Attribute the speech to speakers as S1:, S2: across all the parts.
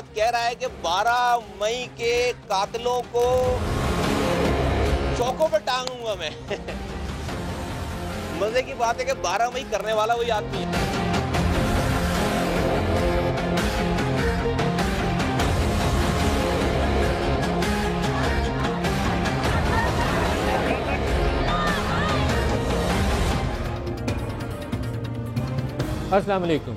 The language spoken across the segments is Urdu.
S1: بات کہہ رہا ہے کہ 12 مئی کے قاتلوں کو چوکوں پہ ٹانگوں گا میں. مزے کی بات ہے کہ 12 مئی کرنے والا وہی آدمی ہے.
S2: السلام علیکم.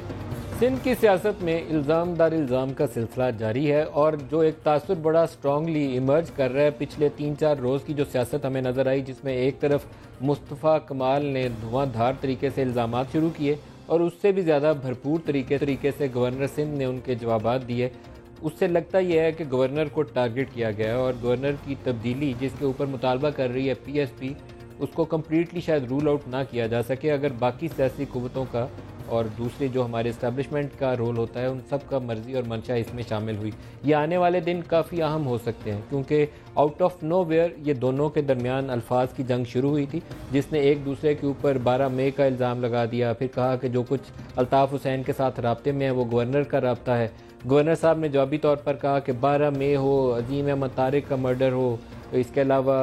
S2: سندھ کی سیاست میں الزام دار الزام کا سلسلہ جاری ہے اور جو ایک تاثر بڑا سٹرونگلی ایمرج کر رہا ہے پچھلے 3-4 روز کی جو سیاست ہمیں نظر آئی، جس میں ایک طرف مصطفیٰ کمال نے دھواں دھار طریقے سے الزامات شروع کیے اور اس سے بھی زیادہ بھرپور طریقے سے گورنر سندھ نے ان کے جوابات دیے. اس سے لگتا یہ ہے کہ گورنر کو ٹارگٹ کیا گیا ہے اور گورنر کی تبدیلی جس کے اوپر مطالبہ کر رہی ہے پی ایس پی، اس کو کمپلیٹلی شاید رول آؤٹ نہ کیا جا سکے اگر باقی سیاسی قوتوں کا اور دوسری جو ہمارے اسٹیبلشمنٹ کا رول ہوتا ہے ان سب کا مرضی اور منشا اس میں شامل ہوئی. یہ آنے والے دن کافی اہم ہو سکتے ہیں کیونکہ آؤٹ آف نو ویئر یہ دونوں کے درمیان الفاظ کی جنگ شروع ہوئی تھی، جس نے ایک دوسرے کے اوپر 12 مئی کا الزام لگا دیا. پھر کہا کہ جو کچھ الطاف حسین کے ساتھ رابطے میں ہے وہ گورنر کا رابطہ ہے. گورنر صاحب نے جوابی طور پر کہا کہ 12 مئی ہو، عظیم احمد طارق کا مرڈر ہو، اس کے علاوہ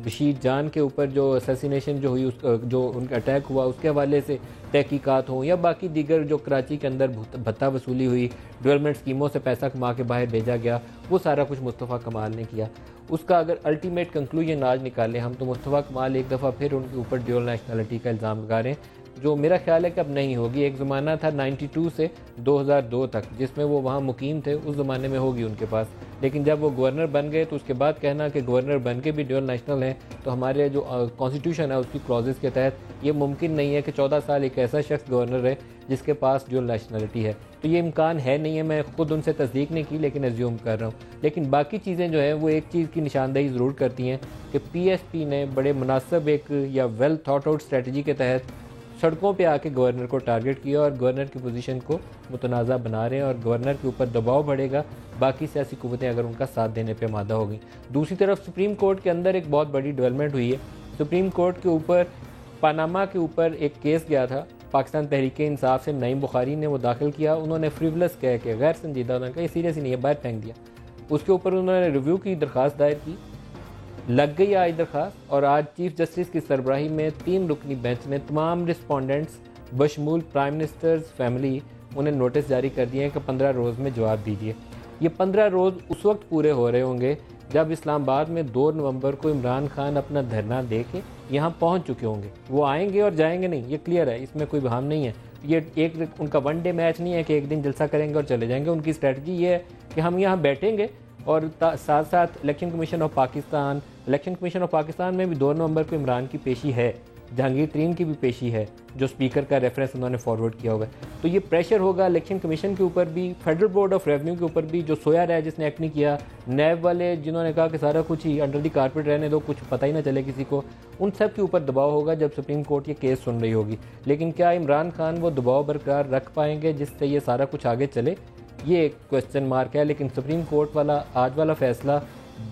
S2: بشیر جان کے اوپر جو اسیسینیشن جو ہوئی، جو ان کا اٹیک ہوا، اس کے حوالے سے تحقیقات ہوں، یا باقی دیگر جو کراچی کے اندر بھتہ وصولی ہوئی، ڈیولپمنٹ اسکیموں سے پیسہ کما کے باہر بھیجا گیا، وہ سارا کچھ مصطفیٰ کمال نے کیا. اس کا اگر الٹیمیٹ کنکلوژن آج نکالیں ہم تو مصطفیٰ کمال ایک دفعہ پھر ان کے اوپر ڈیول نیشنلٹی کا الزام لگا رہے ہیں، جو میرا خیال ہے کہ اب نہیں ہوگی. ایک زمانہ تھا 92 سے 2002 تک جس میں وہ وہاں مقیم تھے، اس زمانے میں ہوگی ان کے پاس، لیکن جب وہ گورنر بن گئے تو اس کے بعد کہنا کہ گورنر بن کے بھی ڈیول نیشنل ہیں تو ہمارے جو کانسٹیٹیوشن ہے اس کی کلازز کے تحت یہ ممکن نہیں ہے کہ 14 سال ایک ایسا شخص گورنر رہے جس کے پاس ڈیول نیشنلٹی ہے. تو یہ امکان ہے نہیں ہے، میں خود ان سے تصدیق نہیں کی لیکن ایزیوم کر رہا ہوں. لیکن باقی چیزیں جو ہیں وہ ایک چیز کی نشاندہی ضرور کرتی ہیں کہ پی ایس پی نے بڑے مناسب ایک یا ویل تھاٹ آؤٹ اسٹریٹجی کے تحت سڑکوں پہ آ کے گورنر کو ٹارگٹ کیا اور گورنر کی پوزیشن کو متنازع بنا رہے ہیں اور گورنر کے اوپر دباؤ بڑھے گا باقی سیاسی قوتیں اگر ان کا ساتھ دینے پہ آمادہ ہوگی. دوسری طرف سپریم کورٹ کے اندر ایک بہت بڑی ڈیولپمنٹ ہوئی ہے. سپریم کورٹ کے اوپر پاناما کے اوپر ایک کیس گیا تھا، پاکستان تحریک انصاف سے نعیم بخاری نے وہ داخل کیا. انہوں نے فریولس کہہ کے غیر سنجیدہ، انہوں نے کہا یہ سیریس ہی نہیں ہے، باہر پھینک دیا. اس کے اوپر انہوں نے ریویو کی درخواست دائر کی، لگ گئی آج درخواست، اور آج چیف جسٹس کی سربراہی میں 3 رکنی بینچ نے تمام رسپونڈنٹس بشمول پرائم منسٹرز فیملی انہیں نوٹس جاری کر دیے ہیں کہ 15 روز میں جواب دیجیے. یہ 15 روز اس وقت پورے ہو رہے ہوں گے جب اسلام آباد میں 2 نومبر کو عمران خان اپنا دھرنا دے کے یہاں پہنچ چکے ہوں گے. وہ آئیں گے اور جائیں گے نہیں، یہ کلیئر ہے، اس میں کوئی بہام نہیں ہے. یہ ایک ان کا ون ڈے میچ نہیں ہے کہ ایک دن جلسہ کریں گے اور چلے جائیں گے. ان کی اسٹریٹجی یہ ہے کہ ہم یہاں بیٹھیں گے اور ساتھ ساتھ الیکشن کمیشن آف پاکستان میں بھی 2 نومبر کو عمران کی پیشی ہے، جہانگیر ترین کی بھی پیشی ہے جو سپیکر کا ریفرنس انہوں نے فارورڈ کیا ہوا ہے. تو یہ پریشر ہوگا الیکشن کمیشن کے اوپر بھی، فیڈرل بورڈ آف ریونیو کے اوپر بھی جو سویا رہا جس نے ایکٹ نہیں کیا، نیب والے جنہوں نے کہا کہ سارا کچھ ہی انڈر دی کارپیٹ رہنے دو، کچھ پتہ ہی نہ چلے کسی کو، ان سب کے اوپر دباؤ ہوگا جب سپریم کورٹ یہ کیس سن رہی ہوگی. لیکن کیا عمران خان وہ دباؤ برقرار رکھ پائیں گے جس سے یہ سارا کچھ آگے چلے؟ یہ ایک کوسچن مارک ہے. لیکن سپریم کورٹ والا آج والا فیصلہ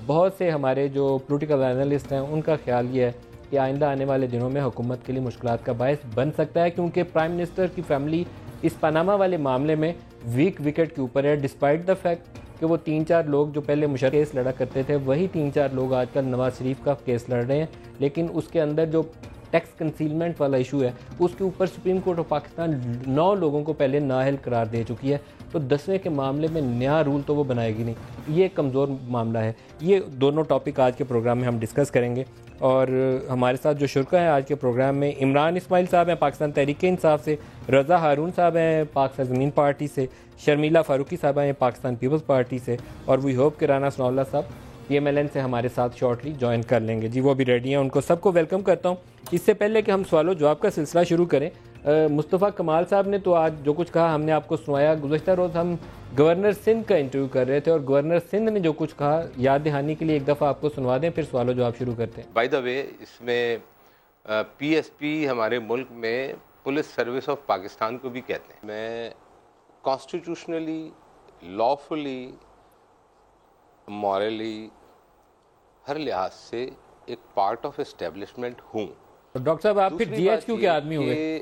S2: بہت سے ہمارے جو پولیٹیکل اینالسٹ ہیں ان کا خیال یہ ہے کہ آئندہ آنے والے دنوں میں حکومت کے لیے مشکلات کا باعث بن سکتا ہے، کیونکہ پرائم منسٹر کی فیملی اس پاناما والے معاملے میں ویک وکٹ کے اوپر ہے، ڈسپائٹ دا فیکٹ کہ وہ 3-4 لوگ جو پہلے مشرف کیس لڑا کرتے تھے وہی 3-4 لوگ آج کل نواز شریف کا کیس لڑ رہے ہیں. لیکن اس کے اندر جو ٹیکس کنسیلمنٹ والا ایشو ہے اس کے اوپر سپریم کورٹ آف پاکستان 9 لوگوں کو پہلے نااہل قرار دے چکی ہے. تو 10ویں کے معاملے میں نیا رول تو وہ بنائے گی نہیں. یہ ایک کمزور معاملہ ہے. یہ دونوں ٹاپک آج کے پروگرام میں ہم ڈسکس کریں گے اور ہمارے ساتھ جو شرکا ہیں آج کے پروگرام میں عمران اسماعیل صاحب ہیں پاکستان تحریک انصاف سے، رضا ہارون صاحب ہیں پاک سرزمین پارٹی سے، شرمیلا فاروقی صاحب ہیں پاکستان پیپلز پارٹی سے، اور وی ہوپ کہ رانا ثناء اللہ صاحب پی ایم ایل این سے ہمارے ساتھ شارٹلی جوائن کر لیں گے. جی وہ بھی ریڈی ہیں، ان کو سب کو ویلکم کرتا ہوں. اس سے پہلے کہ ہم سوال و جواب کا سلسلہ شروع کریں، مصطفیٰ کمال صاحب نے تو آج جو کچھ کہا ہم نے آپ کو سنایا. گزشتہ روز ہم گورنر سندھ کا انٹرویو کر رہے تھے اور گورنر سندھ نے جو کچھ کہا یاد دہانی کے لیے ایک دفعہ آپ کو سنوا دیں، پھر سوال و جواب شروع کرتے ہیں.
S1: بائی دا وے، اس میں پی ایس پی ہمارے ملک میں پولیس سروس آف پاکستان کو بھی کہتے ہیں. میں کانسٹیٹیوشنلی، لافلی، مورلی، ہر لحاظ سے ایک پارٹ آف اسٹیبلشمنٹ ہوں.
S2: ڈاکٹر صاحب آپ پھر جی ایچ کیو کے آدمی ہوئے،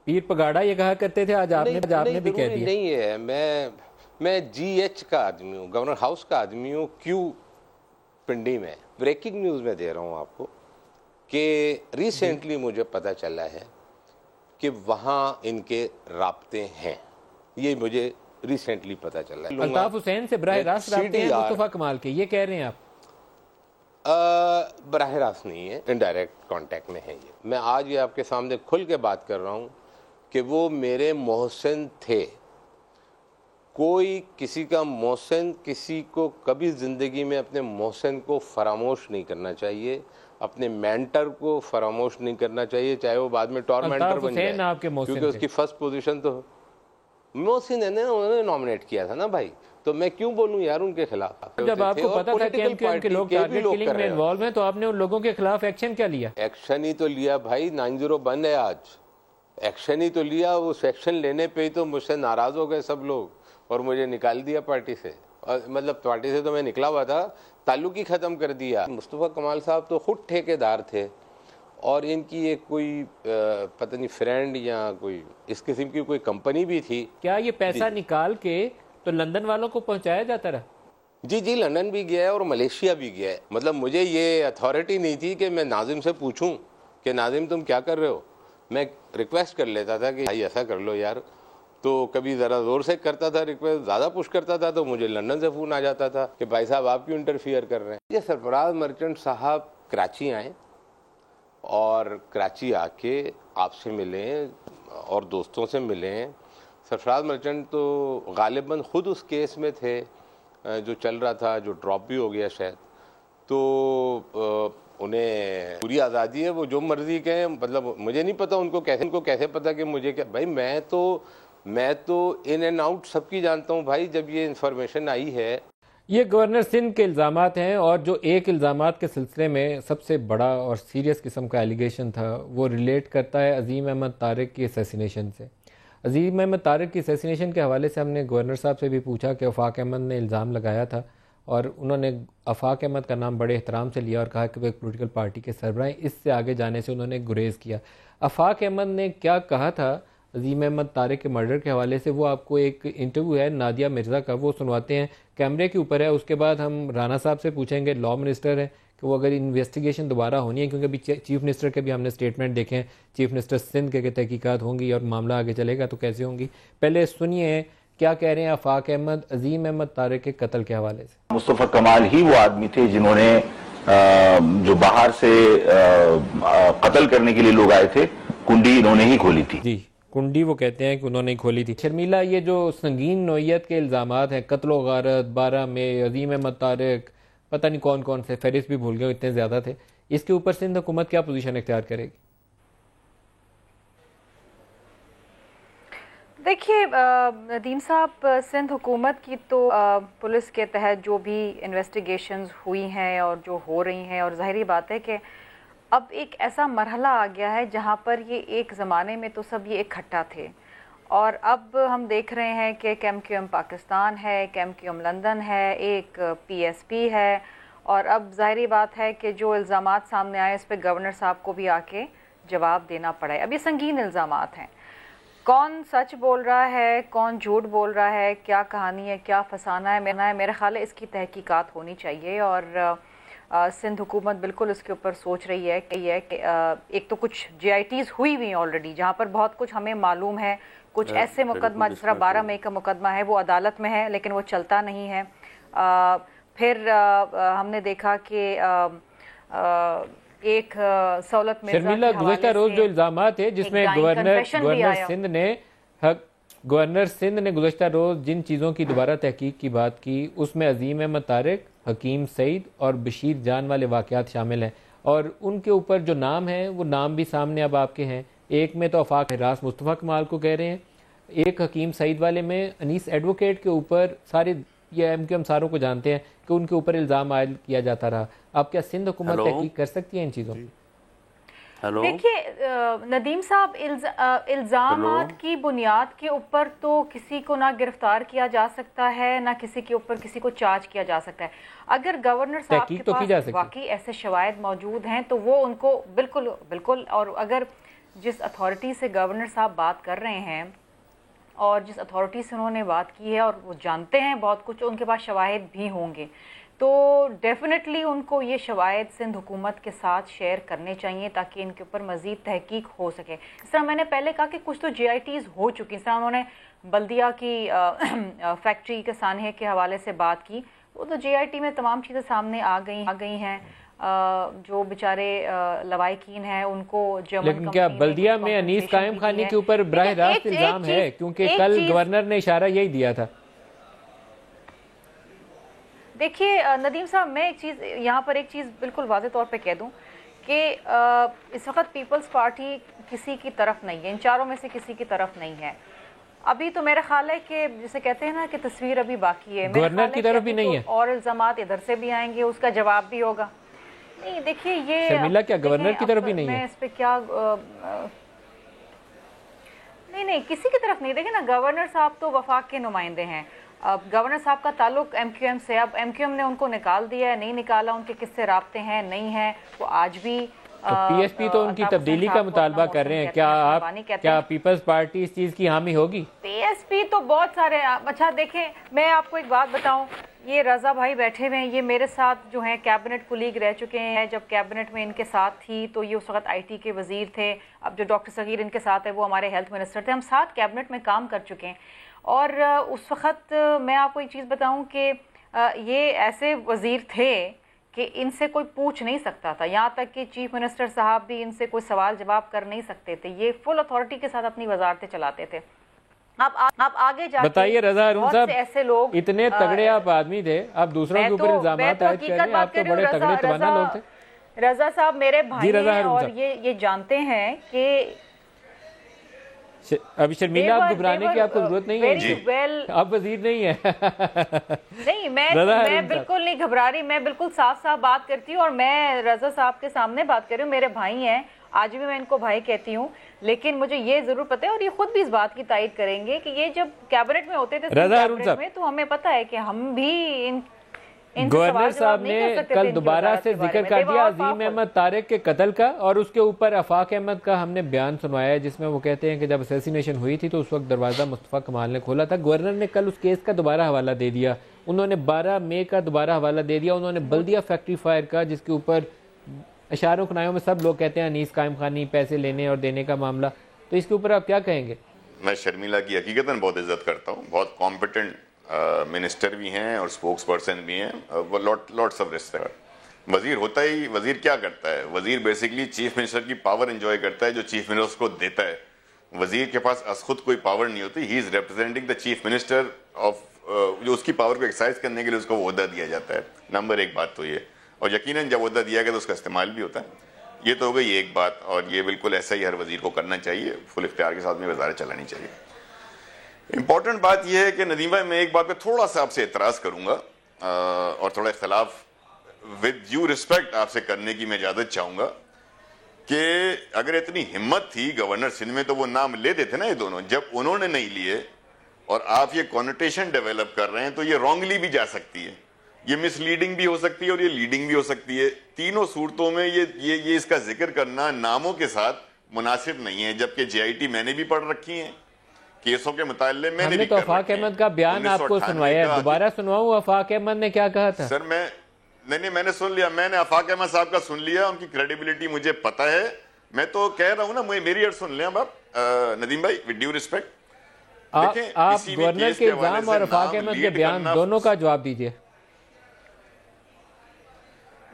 S2: پیر پگاڑا یہ کہا کرتے تھے، آج آپ نے بھی کہہ دیا.
S1: نہیں ہے، میں میں جی ایچ کا آدمی ہوں, گورنر ہاؤس کا آدمی ہوں, کیوں پنڈی میں. بریکنگ نیوز میں دے رہا ہوں آپ کو کہ ریسنٹلی مجھے پتہ چلا ہے کہ وہاں ان کے رابطے ہیں. یہ مجھے ریسنٹلی پتہ چلا ہے.
S2: الطاف حسین سے براہ راست رابطے ہیں مصطفیٰ کمال کے, یہ کہہ رہے ہیں آپ؟
S1: براہ راست نہیں ہے, انڈائریکٹ کانٹیکٹ میں ہے. یہ میں آج یہ آپ کے سامنے کھل کے بات کر رہا ہوں کہ وہ میرے محسن تھے. کوئی کسی کا محسن, کسی کو کبھی زندگی میں اپنے محسن کو فراموش نہیں کرنا چاہیے, اپنے مینٹر کو فراموش نہیں کرنا چاہیے, چاہے وہ بعد میں ٹور مینٹر بن جائے,
S2: آپ کے محسن
S1: کیونکہ اس کی فرسٹ پوزیشن تو محسن ہے نا, انہوں نے نامنیٹ کیا تھا نا بھائی, تو میں کیوں بولوں یار ان کے خلاف.
S2: جب آپ کو پتا تھا کہ ایم کیو ایم کے لوگ ٹارگٹ کلنگ میں انوالو ہیں تو آپ نے ان لوگوں کے خلاف ایکشن کیا لیا؟
S1: ایکشن ہی تو لیا بھائی, 90 بند ہے آج, ایکشن ہی تو لیا. اس ایکشن لینے پہ ہی تو مجھ سے ناراض ہو گئے سب لوگ اور مجھے نکال دیا پارٹی سے. مطلب پارٹی سے تو میں نکلا ہوا تھا, تعلق ہی ختم کر دیا. مصطفیٰ کمال صاحب تو خود ٹھیکیدار تھے اور ان کی ایک کوئی پتہ نہیں فرینڈ یا کوئی اس قسم کی کوئی کمپنی بھی تھی.
S2: کیا یہ پیسہ نکال کے تو لندن والوں کو پہنچایا جاتا رہا؟
S1: جی لندن بھی گیا ہے اور ملیشیا بھی گیا ہے. مطلب مجھے یہ اتھارٹی نہیں تھی کہ میں ناظم سے پوچھوں کہ ناظم تم کیا کر رہے ہو. میں ریکویسٹ کر لیتا تھا کہ بھائی ایسا کر لو یار, تو کبھی ذرا زور سے کرتا تھا ریکویسٹ, زیادہ پش کرتا تھا تو مجھے لندن سے فون آ جاتا تھا کہ بھائی صاحب آپ کیوں انٹرفیئر کر رہے ہیں. یہ سرفراز مرچنٹ صاحب کراچی آئیں اور کراچی آ کے آپ سے ملیں اور دوستوں سے ملیں. سرفراز مرچنٹ تو غالباً خود اس کیس میں تھے جو چل رہا تھا, جو ڈراپ بھی ہو گیا شاید, تو انہیں پوری آزادی ہے, وہ جو مرضی کہیں. مطلب مجھے نہیں پتا ان کو کیسے پتا کہ مجھے کیا. بھائی میں تو ان اینڈ آؤٹ سب کی جانتا ہوں بھائی. جب یہ انفارمیشن آئی ہے,
S2: یہ گورنر سندھ کے الزامات ہیں, اور جو ایک الزامات کے سلسلے میں سب سے بڑا اور سیریس قسم کا ایلیگیشن تھا وہ ریلیٹ کرتا ہے عظیم احمد طارق کی اسیسینیشن سے. عظیم احمد طارق کی اسیسینیشن کے حوالے سے ہم نے گورنر صاحب سے بھی پوچھا کہ آفاق احمد نے الزام لگایا تھا, اور انہوں نے آفاق احمد کا نام بڑے احترام سے لیا اور کہا کہ وہ ایک پولیٹیکل پارٹی کے سربراہ ہیں. اس سے آگے جانے سے انہوں نے گریز کیا. آفاق احمد نے کیا کہا تھا عظیم احمد طارق کے مرڈر کے حوالے سے, وہ آپ کو ایک انٹرویو ہے نادیہ مرزا کا, وہ سنواتے ہیں, کیمرے کے اوپر ہے. اس کے بعد ہم رانا صاحب سے پوچھیں گے, لا منسٹر ہیں, کہ وہ اگر انویسٹیگیشن دوبارہ ہونی ہے, کیونکہ ابھی چیف منسٹر کے بھی ہم نے سٹیٹمنٹ دیکھے ہیں, چیف منسٹر سندھ کے تحقیقات ہوں گی اور معاملہ آگے چلے گا تو کیسے ہوں گی. پہلے سنیے کیا کہہ رہے ہیں آفاق احمد عظیم احمد طارق کے قتل کے حوالے سے.
S3: مصطفیٰ کمال ہی وہ آدمی تھے جنہوں نے جو باہر سے قتل کرنے کے لیے لوگ آئے تھے, کنڈی انہوں نے ہی کھولی تھی.
S2: جی, کنڈی وہ کہتے ہیں کہ انہوں نے کھولی تھی. شرمیلا, یہ جو سنگین نوعیت کے الزامات ہیں, قتل و غارت, 12 مئی, عظیم احمد طارق, پتہ نہیں کون کون سے, فہرست بھی بھول گئے, اتنے زیادہ تھے, اس کے اوپر سندھ حکومت کیا پوزیشن اختیار کرے گی؟
S4: دیکھیے ندیم صاحب, سندھ حکومت کی تو پولیس کے تحت جو بھی انویسٹیگیشنز ہوئی ہیں اور جو ہو رہی ہیں, اور ظاہری بات ہے کہ اب ایک ایسا مرحلہ آ گیا ہے جہاں پر یہ ایک زمانے میں تو سب یہ اکٹھا تھے, اور اب ہم دیکھ رہے ہیں کہ ایم کیو ایم پاکستان ہے, ایم کیو ایم لندن ہے, ایک پی ایس پی ہے, اور اب ظاہری بات ہے کہ جو الزامات سامنے آئے اس پہ گورنر صاحب کو بھی آ کے جواب دینا پڑا ہے. اب یہ سنگین الزامات ہیں, کون سچ بول رہا ہے, کون جھوٹ بول رہا ہے, کیا کہانی ہے, کیا فسانہ ہے, میرا خیال ہے اس کی تحقیقات ہونی چاہیے. اور سندھ حکومت بالکل اس کے اوپر سوچ رہی ہے کہ ایک تو کچھ جے آئی ٹیز ہوئی ہوئی آلریڈی جہاں پر بہت کچھ ہمیں معلوم ہے, کچھ ایسے مقدمہ جس طرح 12 مئی کا مقدمہ ہے وہ عدالت میں ہے لیکن وہ چلتا نہیں ہے. پھر ہم نے دیکھا کہ ایک سہولت مرزا
S2: شرمیلا, گزشتہ روز جو الزامات ہیں جس میں گورنر سندھ نے گزشتہ روز جن چیزوں کی دوبارہ تحقیق کی بات کی, اس میں عظیم احمد طارق, حکیم سعید اور بشیر جان والے واقعات شامل ہیں, اور ان کے اوپر جو نام ہیں وہ نام بھی سامنے اب آپ کے ہیں. ایک میں تو آفاق حراس مصطفیٰ کمال کو کہہ رہے ہیں, ایک حکیم سعید والے میں انیس ایڈوکیٹ کے اوپر سارے یہ ایم کیو ایم ساروں کو جانتے ہیں کہ ان کے اوپر الزام عائد کیا جاتا رہا. اب کیا سندھ حکومت تحقیق کر سکتی ہے ان چیزوں؟
S4: دیکھیے ندیم صاحب, الزامات کی بنیاد کے اوپر تو کسی کو نہ گرفتار کیا جا سکتا ہے نہ کسی کے اوپر کسی کو چارج کیا جا سکتا ہے. اگر گورنر صاحب کے پاس واقعی ایسے شواہد موجود ہیں تو وہ ان کو بالکل, اور اگر جس اتھارٹی سے گورنر صاحب بات کر رہے ہیں اور جس اتھارٹی سے انہوں نے بات کی ہے اور وہ جانتے ہیں بہت کچھ، ان کے پاس شواہد بھی ہوں گے، تو ڈیفینیٹلی ان کو یہ شواہد سندھ حکومت کے ساتھ شیئر کرنے چاہیے تاکہ ان کے اوپر مزید تحقیق ہو سکے۔ اس طرح میں نے پہلے کہا کہ کچھ تو جے آئی ٹیز ہو چکی، اس طرح انہوں نے بلدیہ کی فیکٹری کے سانحے کے حوالے سے بات کی، وہ تو جے آئی ٹی میں تمام چیزیں سامنے آ گئی ہیں، جو بیچارے لوائقین ہیں ان کو جرمن
S2: لیکن کیا بلدیہ میں انیس قائم خانی کے اوپر براہ راست الزام ہے؟ کیونکہ کل گورنر نے اشارہ یہی دیا تھا۔
S4: دیکھیے ندیم صاحب، میں یہاں پر ایک چیز بالکل واضح طور پہ کہہ دوں کہ اس وقت پیپلز پارٹی کسی کی طرف نہیں ہے، ان چاروں میں سے کسی کی طرف نہیں ہے۔ ابھی تو میرا خیال ہے کہ جسے کہتے ہیں نا کہ تصویر ابھی باقی ہے،
S2: گورنر کی طرف بھی نہیں ہے،
S4: اور الزامات ادھر سے بھی آئیں گے، اس کا جواب بھی ہوگا۔ نہیں دیکھیے یہ
S2: شرمیلا کیا گورنر کی طرف بھی نہیں ہے؟
S4: میں اس پہ کیا نہیں کسی کی طرف نہیں۔ دیکھیں نا، گورنر صاحب تو وفاق کے نمائندے ہیں، اب گورنر صاحب کا تعلق ایم کیو ایم سے، اب ایم کیو ایم نے ان کو نکال دیا ہے، نہیں نکالا، ان کے کس سے رابطے ہیں نہیں ہیں، وہ آج بھی
S2: پی ایس پی تو ان کی تبدیلی کا مطالبہ کر رہے ہیں، کیا پیپلز پارٹی اس چیز کی حامی ہوگی؟
S4: پی ایس پی تو بہت سارے، اچھا دیکھیں میں آپ کو ایک بات بتاؤں، یہ رضا بھائی بیٹھے ہوئے ہیں، یہ میرے ساتھ جو ہیں کیبنٹ کولیگ رہ چکے ہیں، جب کیبنٹ میں ان کے ساتھ تھی تو یہ اس وقت آئی ٹی کے وزیر تھے، اب جو ڈاکٹر صغیر ان کے ساتھ ہے وہ ہمارے ہیلتھ منسٹر تھے، ہم ساتھ کیبنٹ میں کام کر چکے ہیں، اور اس وقت میں آپ کو ایک چیز بتاؤں کہ یہ ایسے وزیر تھے کہ ان سے کوئی پوچھ نہیں سکتا تھا، یہاں تک کہ چیف منسٹر صاحب بھی ان سے کوئی سوال جواب کر نہیں سکتے تھے، یہ فل اتھارٹی کے ساتھ اپنی وزارتیں چلاتے تھے۔ اب آگے جا کے
S2: بتائیے رضا ہارون صاحب،
S4: ایسے لوگ
S2: اتنے تگڑے آپ آدمی تھے، آپ دوسروں کے اوپر الزامات عائد کر رہے ہیں، آپ تو بڑے تگڑے توانا لوگ تھے۔
S4: رضا صاحب میرے بھائی ہیں اور یہ جانتے ہیں کہ
S2: ابھی شرمیلا آپ گھبرانے کی آپ کو ضرورت نہیں ہے، آپ وزیر نہیں ہیں۔
S4: نہیں میں بالکل نہیں گھبرا رہی، میں بالکل صاف صاف بات کرتی ہوں، اور میں رضا صاحب کے سامنے بات کر رہی ہوں، میرے بھائی ہیں، آج بھی میں ان کو بھائی کہتی ہوں، لیکن مجھے یہ ضرور پتہ ہے اور یہ خود بھی اس بات کی تائید کریں گے کہ یہ جب کیبنٹ میں ہوتے تھے کیبنٹ میں تو ہمیں پتہ ہے کہ ہم بھی
S2: گورنر صاحب نے کل دوبارہ سے ذکر کر دیا عظیم احمد طارق کے قتل کا، اور اس کے اوپر آفاق احمد کا ہم نے بیان سنوایا ہے جس میں وہ کہتے ہیں کہ جب اسیسینیشن ہوئی تھی تو اس وقت دروازہ مصطفیٰ کمال نے کھولا تھا۔ گورنر نے کل اس کیس کا دوبارہ حوالہ دے دیا، انہوں نے 12 مئی کا دوبارہ حوالہ دے دیا، انہوں نے بلدیہ فیکٹری فائر کا جس کے اوپر اشاروں کنایوں میں سب لوگ کہتے ہیں انیس قائم خانی، پیسے لینے اور دینے کا معاملہ، تو اس کے اوپر آپ کیا کہیں گے؟
S5: میں شرمیلا کی حقیقتاً بہت عزت کرتا ہوں، بہت کمپیٹنٹ منسٹر بھی ہیں اور سپوکس پرسن بھی ہیں، وہ لاٹس آف ریسپیکٹ۔ وزیر ہوتا ہی وزیر کیا کرتا ہے؟ وزیر بیسیکلی چیف منسٹر کی پاور انجوائے کرتا ہے جو چیف منسٹر کو دیتا ہے۔ وزیر کے پاس از خود کوئی پاور نہیں ہوتی، he is representing the chief minister of, جو اس کی پاور کو ایکسرسائز کرنے کے لیے اس کو وہ عہدہ دیا جاتا ہے۔ نمبر ایک بات تو یہ، اور یقیناً جب عہدہ دیا گیا تو اس کا استعمال بھی ہوتا ہے۔ یہ تو ہو گئی ایک بات، اور یہ بالکل ایسا ہی ہر وزیر کو کرنا چاہیے، فل اختیار کے ساتھ میں وزارت چلانی چاہیے۔ امپورٹنٹ بات یہ ہے کہ ندیم بھائی میں ایک بات پہ تھوڑا سا آپ سے اعتراض کروں گا، اور تھوڑا اختلاف ود ڈیو ریسپیکٹ آپ سے کرنے کی میں اجازت چاہوں گا، کہ اگر اتنی ہمت تھی گورنر سندھ میں تو وہ نام لے دیتے نا یہ دونوں، جب انہوں نے نہیں لیے اور آپ یہ کونوٹیشن ڈیولپ کر رہے ہیں تو یہ رانگلی بھی جا سکتی ہے، یہ مس لیڈنگ بھی ہو سکتی ہے اور یہ لیڈنگ بھی ہو سکتی ہے۔ تینوں صورتوں میں یہ اس کا ذکر کرنا ناموں کے ساتھ مناسب نہیں ہے، جبکہ جے آئی ٹی میں نے بھی پڑھ رکھی ہیں، کیسوں کے متعلق میں نے بھی
S2: تو آفاق احمد کا بیان آپ کو سنوایا ہے، دوبارہ سنواؤں آفاق احمد نے کیا کہا تھا؟
S5: سر میں نے سن لیا، میں نے آفاق احمد صاحب کا سن لیا، ان کی کریڈیبلٹی مجھے پتہ ہے، میں تو کہہ رہا ہوں نا، میری ایڈ سن لیں آپ ندیم بھائی ود ڈیو ریسپیکٹ۔
S2: آپ گورنر کے الزام اور آفاق احمد کے بیان دونوں کا جواب دیجئے۔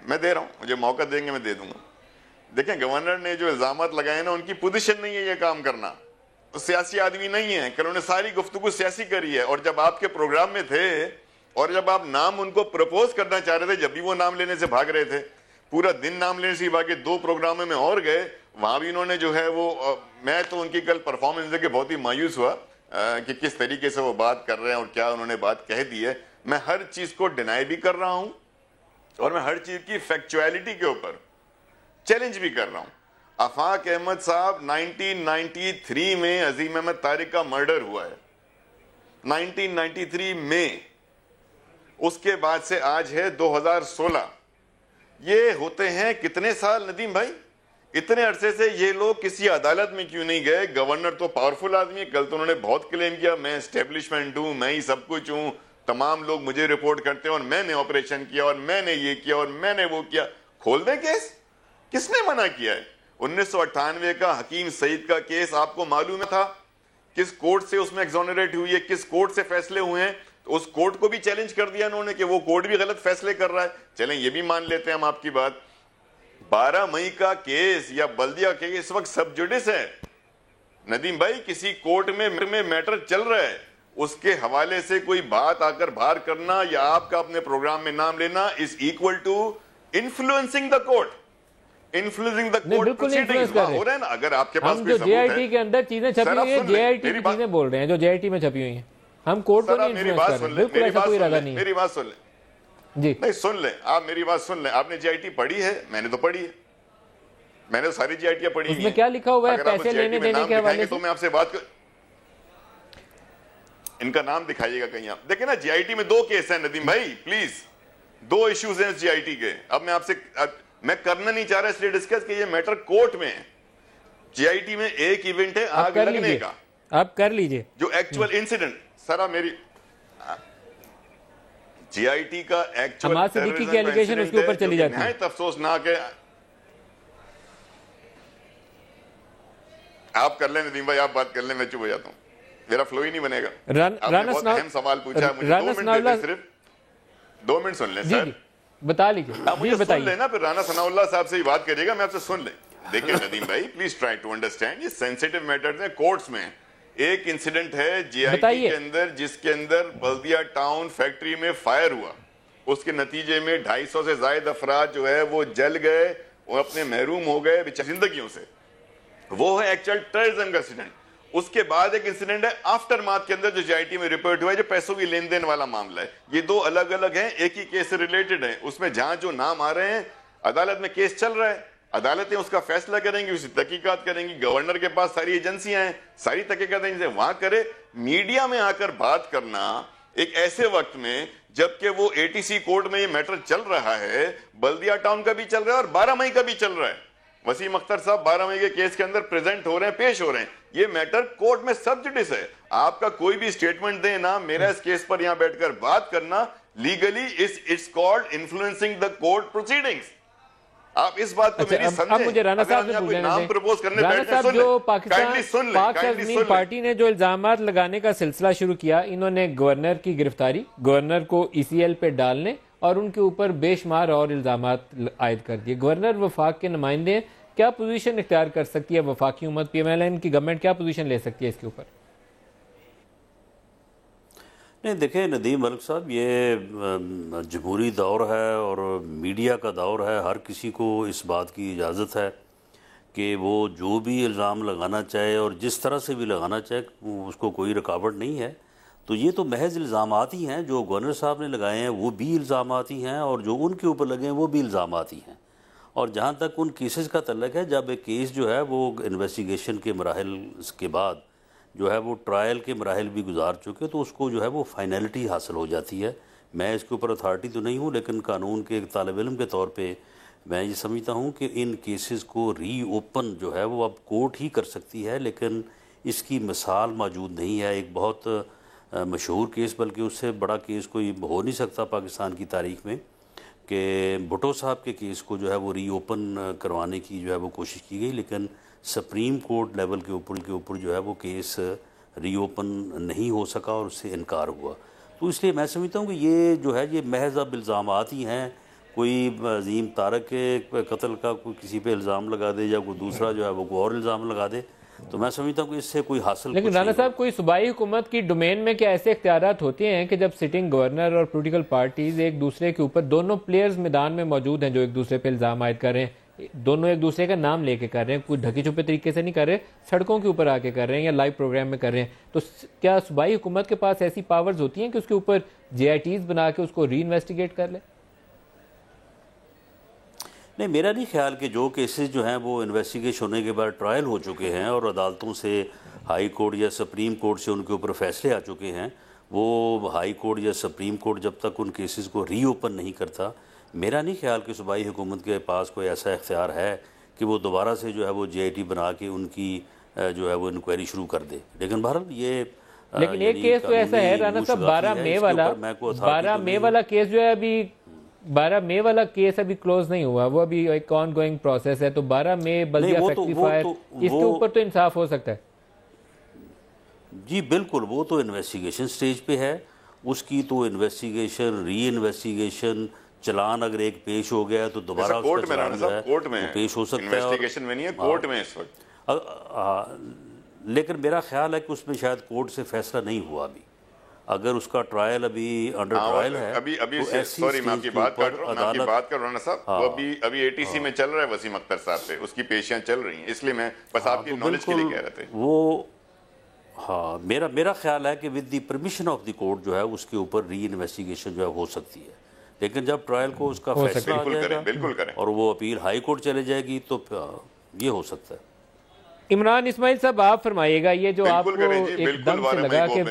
S5: میں دے رہا ہوں، مجھے موقع دیں گے میں دے دوں گا۔ دیکھیں گورنر نے جو الزامات لگائے نا، ان کی پوزیشن نہیں ہے یہ کام کرنا، سیاسی آدمی نہیں ہے، کہ انہوں نے ساری گفتگو سیاسی کری ہے، اور جب آپ کے پروگرام میں تھے اور جب آپ نام ان کو پروپوز کرنا چاہ رہے تھے، جب بھی وہ نام لینے سے بھاگ رہے تھے، پورا دن نام لینے سے بھاگے، 2 پروگراموں میں اور گئے، وہاں بھی انہوں نے جو ہے وہ، میں تو ان کی کل پرفارمنس دیکھ کے بہت ہی مایوس ہوا کہ کس طریقے سے وہ بات کر رہے ہیں اور کیا انہوں نے بات کہہ دی ہے۔ میں ہر چیز کو ڈینائی بھی کر رہا ہوں اور میں ہر چیز کی فیکچویلٹی کے اوپر چیلنج بھی کر رہا ہوں۔ آفاق احمد صاحب 1993 میں عظیم احمد طارق کا مرڈر ہوا ہے، 1993 میں، اس کے بعد سے آج ہے 2016، یہ ہوتے ہیں کتنے سال ندیم بھائی؟ اتنے عرصے سے یہ لوگ کسی عدالت میں کیوں نہیں گئے؟ گورنر تو پاورفل آدمی ہے، کل تو انہوں نے بہت کلیم کیا میں اسٹیبلشمنٹ ہوں، میں ہی سب کچھ ہوں، تمام لوگ مجھے رپورٹ کرتے ہیں اور میں نے آپریشن کیا اور میں نے یہ کیا اور میں نے وہ کیا۔ کھول دیں کیس، کس نے منع کیا ہے؟ 1998 کا حکیم سعید کا کیس آپ کو معلوم تھا کس کورٹ سے اس میں ایگزونریٹ ہوئی ہے، کس کورٹ سے فیصلے ہوئے ہیں؟ تو اس کورٹ کو بھی چیلنج کر دیا انہوں نے کہ وہ کورٹ بھی غلط فیصلے کر رہا ہے۔ چلیں یہ بھی مان لیتے ہیں ہم آپ کی بات۔ 12 مئی کا کیس یا بلدیہ کے اس وقت سب جوڈس ہے ندیم بھائی، کسی کورٹ میں میٹر چل رہا ہے، اس کے حوالے سے کوئی بات آ کر باہر کرنا یا آپ کا اپنے پروگرام میں نام لینا is equal to influencing the court, influencing the court proceedings ہو رہے ہیں نا۔ اگر آپ کے پاس کوئی ثبوت ہے،
S2: جے آئی ٹی کے اندر چیزیں چھپی ہوئی ہیں، جے آئی ٹی کی چیزیں بول رہے ہیں جو جے آئی ٹی میں چھپی ہوئی ہیں، ہم کورٹ کو نہیں انفلوئنس کر رہے ہیں، بالکل ایسا کوئی ارادہ نہیں ہے۔
S5: میری بات سن لیں
S2: جی
S5: نہیں سن لیں، آپ میری بات سن لیں۔ آپ نے جے آئی ٹی پڑھی ہے؟ میں نے تو پڑھی ہے، میں نے ساری جے آئی ٹیاں پڑھی ہوئی ہیں۔
S2: اس میں کیا لکھا ہوا ہے پیسے لینے دینے کے حوالے سے؟
S5: تو میں آپ سے بات ان کا نام دکھائیے گا کہیں آپ دیکھیں نا۔ جے آئی ٹی میں 2 کیس ہیں ندیم بھائی، پلیز 2 ایشوز ہیں جے آئی ٹی کے۔ اب میں آپ سے میں کرنا نہیں چاہ رہا اس لیے ڈسکس کہ یہ میٹر کورٹ میں ہے۔ جے آئی ٹی میں ایک ایونٹ ہے آگ لگنے کا،
S2: آپ کر لیجئے
S5: جو ایکچول انسیڈنٹ سرا میری جے آئی ٹی کا ایکچول
S2: حماد صدیقی کی ایلیگیشن اس کے اوپر چلی جاتی ہے۔
S5: نہایت افسوسناک ہے۔ آپ کر لیں ندیم بھائی، آپ بات کر لیں، میں چپ ہو جاتا ہوں، میرا فلو ہی نہیں بنے گا۔ آپ نے بہت اہم سوال پوچھا ہے، مجھے 2 منٹ دے دیں، صرف 2 منٹ سن لیں سر۔
S2: بتا لیجئے،
S5: آپ مجھے سن لیں نا، پھر رانا ثناء اللہ صاحب سے ہی بات کریے گا، میں آپ سے سن لیں۔ دیکھیں ندیم بھائی پلیز ٹرائی ٹو انڈرسٹینڈ، یہ سینسیٹیو میٹرز ہیں کورٹس میں۔ ایک انسیڈنٹ ہے جے آئی ٹی کے اندر جس کے اندر بلدیہ ٹاؤن فیکٹری میں فائر ہوا، اس کے نتیجے میں 250 سے زائد افراد جو ہے وہ جل گئے اور اپنے محروم ہو گئے زندگیوں سے، وہ ہے ایکچوئل ٹیررزم کا انسیڈنٹ۔ اس کے بعد ایک انسیڈنٹ ہے آفٹر مارتھ کے اندر جو جے آئی ٹی میں رپورٹ ہوا ہے، جو پیسوں کی لین دین والا معاملہ ہے۔ یہ 2 الگ الگ ہیں، ایک ہی کیس سے ریلیٹڈ ہیں۔ اس میں جہاں جو نام آ رہے ہیں، عدالت میں کیس چل رہا ہے، عدالتیں اس کا فیصلہ کریں گی، اسی تحقیقات کریں گی، گورنر کے پاس ساری ایجنسیاں ہیں، ساری تحقیقات ہیں، وہاں کرے۔ میڈیا میں آ کر بات کرنا ایک ایسے وقت میں جبکہ وہ اے ٹی سی کورٹ میں یہ میٹر چل رہا ہے، بلدیہ ٹاؤن کا بھی چل رہا ہے اور 12 مئی کا بھی چل رہا ہے۔ وسیم اختر صاحب 12 مئی کے کیس کے اندر پریزنٹ ہو رہے ہیں، پیش ہو رہے ہیں، یہ میٹر کورٹ میں سب جوڈس ہے۔ آپ کا کوئی بھی سٹیٹمنٹ دیں نا، میرا اس کیس پر یہاں بیٹھ کر بات کرنا legally it's called influencing the court proceedings. آپ اس بات کو میری سمجھیں۔
S2: اب مجھے رانا صاحب سے پوچھنا ہے، رانا صاحب جو پاکستان پاک عظمی پارٹی نے جو الزامات لگانے کا سلسلہ شروع کیا، انہوں نے گورنر کی گرفتاری، گورنر کو ای سی ایل پہ ڈالنے اور ان کے اوپر بے شمار اور الزامات عائد کر دیے۔ گورنر وفاق کے نمائندے کیا پوزیشن اختیار کر سکتی ہے وفاقی حکومت، پی ایم ایل این کی گورنمنٹ کیا پوزیشن لے سکتی ہے اس کے اوپر؟
S6: نہیں دیکھیں ندیم ملک صاحب، یہ جمہوری دور ہے اور میڈیا کا دور ہے، ہر کسی کو اس بات کی اجازت ہے کہ وہ جو بھی الزام لگانا چاہے اور جس طرح سے بھی لگانا چاہے، اس کو کوئی رکاوٹ نہیں ہے۔ تو یہ تو محض الزامات ہی ہیں، جو گورنر صاحب نے لگائے ہیں وہ بھی الزامات ہی ہیں، اور جو ان کے اوپر لگے ہیں وہ بھی الزامات ہی ہیں۔ اور جہاں تک ان کیسز کا تعلق ہے، جب ایک کیس جو ہے وہ انویسٹیگیشن کے مراحل کے بعد جو ہے وہ ٹرائل کے مراحل بھی گزار چکے، تو اس کو جو ہے وہ فائنلٹی حاصل ہو جاتی ہے۔ میں اس کے اوپر اتھارٹی تو نہیں ہوں، لیکن قانون کے ایک طالب علم کے طور پہ میں یہ سمجھتا ہوں کہ ان کیسز کو ری اوپن جو ہے وہ اب کورٹ ہی کر سکتی ہے، لیکن اس کی مثال موجود نہیں ہے۔ ایک بہت مشہور کیس، بلکہ اس سے بڑا کیس کوئی ہو نہیں سکتا پاکستان کی تاریخ میں، کہ بھٹو صاحب کے کیس کو جو ہے وہ ری اوپن کروانے کی جو ہے وہ کوشش کی گئی، لیکن سپریم کورٹ لیول کے اوپر جو ہے وہ کیس ری اوپن نہیں ہو سکا اور اس سے انکار ہوا۔ تو اس لیے میں سمجھتا ہوں کہ یہ جو ہے یہ محض اب الزامات ہی ہیں۔ کوئی عظیم طارق کے قتل کا کوئی کسی پہ الزام لگا دے یا کوئی دوسرا جو ہے وہ کوئی اور الزام لگا دے، تو میں سمجھتا ہوں کہ اس سے کوئی حاصل
S2: لیکن رانا صاحب کوئی صوبائی حکومت کی ڈومین میں کیا ایسے اختیارات ہوتے ہیں کہ جب سٹنگ گورنر اور پولیٹیکل پارٹیز ایک دوسرے کے اوپر، دونوں پلیئرز میدان میں موجود ہیں جو ایک دوسرے پہ الزام عائد کر رہے ہیں، دونوں ایک دوسرے کا نام لے کے کر رہے ہیں، کوئی ڈھکی چھپے طریقے سے نہیں کر رہے، سڑکوں کے اوپر آ کے کر رہے ہیں یا لائیو پروگرام میں کر رہے ہیں، تو کیا صوبائی حکومت کے پاس ایسی پاورز ہوتی ہیں کہ اس کے اوپر جے آئی ٹیز بنا کے اس کو ری انویسٹیگیٹ کر لے؟
S6: نہیں، میرا نہیں خیال کہ جو کیسز جو ہیں وہ انویسٹیگیشن ہونے کے بعد ٹرائل ہو چکے ہیں اور عدالتوں سے، ہائی کورٹ یا سپریم کورٹ سے ان کے اوپر فیصلے آ چکے ہیں، وہ ہائی کورٹ یا سپریم کورٹ جب تک ان کیسز کو ری اوپن نہیں کرتا، میرا نہیں خیال کہ صوبائی حکومت کے پاس کوئی ایسا اختیار ہے کہ وہ دوبارہ سے جو ہے وہ GIT بنا کے ان کی جو ہے وہ انکوائری شروع کر دے. لیکن بہرحال یہ
S2: لیکن ایک کیس تو ایسا ہے رانا صاحب 12 مئی والا کیس جو ہے ابھی 12 مئی والا کیس ابھی کلوز نہیں ہوا, وہ ابھی ایک آن گوئنگ پروسیس ہے. تو 12 مئی بلدیہ فیکٹری فائر اس کے اوپر تو انصاف ہو سکتا ہے.
S6: جی بالکل, وہ تو انویسٹیگیشن سٹیج پہ ہے. اس کی تو انویسٹیگیشن, ری انویسٹیگیشن, چلان اگر ایک پیش ہو گیا تو دوبارہ اس کا چلان جو ہے پیش ہو سکتا ہے.
S5: انویسٹیگیشن میں نہیں ہے, کورٹ میں اس وقت.
S6: لیکن میرا خیال ہے کہ اس میں شاید کورٹ سے فیصلہ نہیں ہوا ابھی. اگر اس کا ٹرائل ابھی انڈر ٹرائل ہے,
S5: ابھی سوری میں آپ کی بات کر رہا ہوں نا صاحب, وہ ابھی ATC میں چل رہا ہے وسیم اختر صاحب پہ, اس کی پیشیاں چل رہی ہیں, اس لیے میں بس آپ کی نالج کے لیے کہہ رہے تھے.
S6: وہ ہاں میرا خیال ہے کہ with the permission of the court جو ہے اس کے اوپر ری انویسٹیگیشن جو ہے ہو سکتی ہے. لیکن جب ٹرائل کو اس کا فیصلہ آ جائے گا اور وہ اپیل ہائی کورٹ چلے جائے گی تو یہ ہو سکتا ہے.
S2: عمران اسماعیل صاحب آپ فرمائیے گا, یہ جو آپ کو ایک دم سے لگا کہ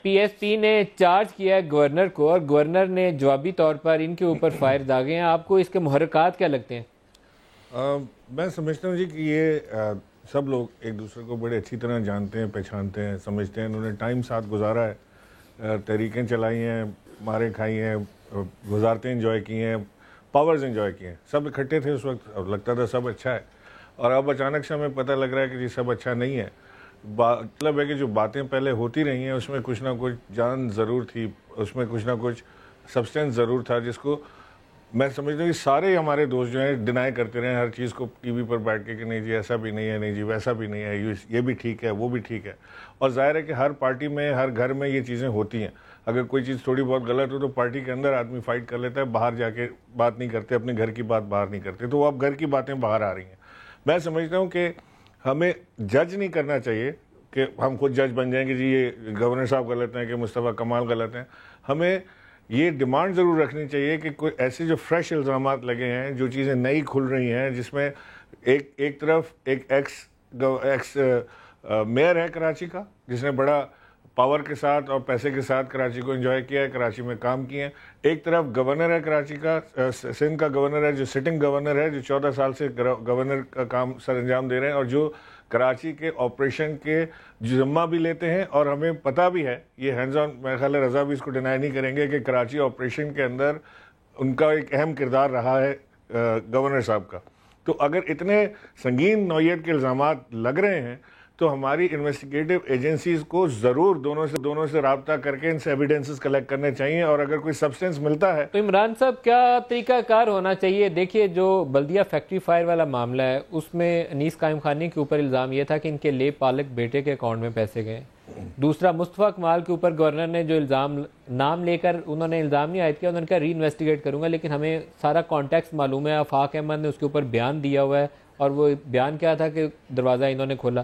S2: PSP نے چارج کیا ہے گورنر کو اور گورنر نے جوابی طور پر ان کے اوپر فائر داغے ہیں, آپ کو اس کے محرکات کیا لگتے ہیں؟
S7: میں سمجھتا ہوں جی کہ یہ سب لوگ ایک دوسرے کو بڑے اچھی طرح جانتے ہیں, پہچانتے ہیں, سمجھتے ہیں. انہوں نے ٹائم ساتھ گزارا ہے, تحریکیں چلائی ہیں, ماریں کھائی ہیں, وزارتیں انجوائے کی ہیں, پاورز انجوائے کیے ہیں. سب اکٹھے تھے اس وقت اور لگتا تھا سب اچھا ہے, اور اب اچانک سے ہمیں پتہ لگ رہا ہے کہ جی سب اچھا نہیں ہے. مطلب ہے کہ جو باتیں پہلے ہوتی رہی ہیں اس میں کچھ نہ کچھ جان ضرور تھی, اس میں کچھ نہ کچھ سبسٹینس ضرور تھا, جس کو میں سمجھتا ہوں کہ سارے ہمارے دوست جو ہیں ڈینائی کرتے رہے ہر چیز کو ٹی وی پر بیٹھ کے کہ نہیں جی ایسا بھی نہیں ہے, نہیں جی ویسا بھی نہیں ہے, یہ بھی ٹھیک ہے, وہ بھی ٹھیک ہے. اور ظاہر ہے کہ ہر پارٹی میں, ہر گھر میں یہ چیزیں ہوتی ہیں. اگر کوئی چیز تھوڑی بہت غلط ہو تو پارٹی کے اندر آدمی فائٹ کر لیتا ہے, باہر جا کے بات نہیں کرتے, اپنے گھر کی بات باہر نہیں کرتے. تو وہ اب گھر کی باتیں باہر آ رہی ہیں. میں سمجھتا ہوں کہ ہمیں جج نہیں کرنا چاہیے کہ ہم خود جج بن جائیں کہ جی یہ گورنر صاحب غلط ہیں کہ مصطفیٰ کمال غلط ہیں. ہمیں یہ ڈیمانڈ ضرور رکھنی چاہیے کہ کوئی ایسے جو فریش الزامات لگے ہیں, جو چیزیں نئی کھل رہی ہیں, جس میں ایک طرف ایک ایکس میئر ہے کراچی کا جس نے بڑا پاور کے ساتھ اور پیسے کے ساتھ کراچی کو انجوائے کیا ہے, کراچی میں کام کیے ہیں. ایک طرف گورنر ہے کراچی کا, سندھ کا گورنر ہے جو سٹنگ گورنر ہے, جو 14 سال سے گورنر کا کام سر انجام دے رہے ہیں, اور جو کراچی کے آپریشن کے ذمہ بھی لیتے ہیں. اور ہمیں پتہ بھی ہے, یہ ہینڈز آن, میرے خیال ہے رضا بھی اس کو ڈینائی نہیں کریں گے کہ کراچی آپریشن کے اندر ان کا ایک اہم کردار رہا ہے گورنر صاحب کا. تو اگر اتنے سنگین نوعیت کے الزامات لگ رہے ہیں تو ہماری انویسٹیگیٹو ایجنسیز کو ضرور دونوں سے رابطہ کر کے ان سے ایویڈنسز کلیکٹ کرنے چاہیے, اور اگر کوئی سبسٹینس ملتا ہے
S2: تو عمران صاحب کیا طریقہ کار ہونا چاہیے؟ دیکھیے جو بلدیہ فیکٹری فائر والا معاملہ ہے اس میں انیس قائم خانی کے اوپر الزام یہ تھا کہ ان کے لے پالک بیٹے کے اکاؤنٹ میں پیسے گئے. دوسرا مصطفیٰ کمال کے اوپر گورنر نے جو الزام نام لے کر انہوں نے الزام نہیں عائد کیا, انہوں نے کہا ری انویسٹیگیٹ کروں گا, لیکن ہمیں سارا کانٹیکس معلوم ہے. آفاق احمد نے اس کے اوپر بیان دیا ہوا ہے, اور وہ بیان کیا تھا کہ دروازہ انہوں نے کھولا.